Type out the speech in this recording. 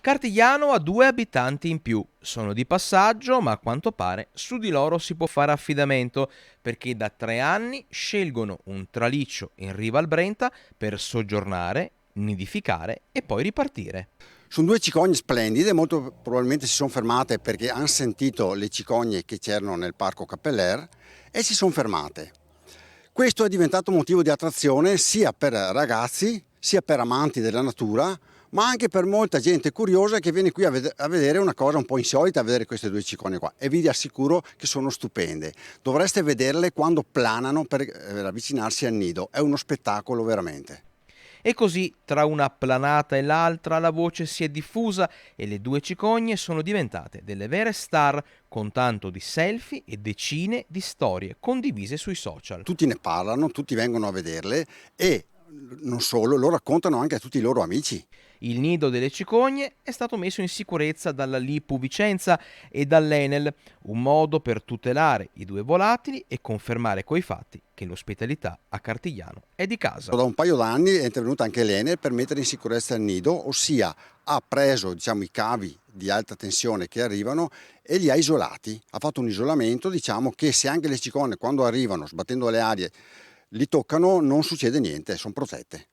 Cartigliano ha 2 abitanti in più. Sono di passaggio, ma a quanto pare su di loro si può fare affidamento, perché da 3 anni scelgono un traliccio in riva al Brenta per soggiornare, nidificare e poi ripartire. Sono due cicogne splendide, molto probabilmente si sono fermate perché hanno sentito le cicogne che c'erano nel parco Cappeller e si sono fermate. Questo è diventato motivo di attrazione sia per ragazzi, sia per amanti della natura, ma anche per molta gente curiosa che viene qui a vedere una cosa un po' insolita, a vedere queste due cicogne qua. E vi assicuro che sono stupende. Dovreste vederle quando planano per avvicinarsi al nido. È uno spettacolo veramente. E così, tra una planata e l'altra, la voce si è diffusa e le 2 cicogne sono diventate delle vere star, con tanto di selfie e decine di storie condivise sui social. Tutti ne parlano, tutti vengono a vederle e non solo, lo raccontano anche a tutti i loro amici. Il nido delle cicogne è stato messo in sicurezza dalla LIPU Vicenza e dall'Enel, un modo per tutelare i 2 volatili e confermare coi fatti che l'ospitalità a Cartigliano è di casa. Da un paio d'anni è intervenuta anche l'Enel per mettere in sicurezza il nido, ossia ha preso i cavi di alta tensione che arrivano e li ha isolati. Ha fatto un isolamento, che se anche le cicogne quando arrivano sbattendo le arie li toccano non succede niente, sono protette.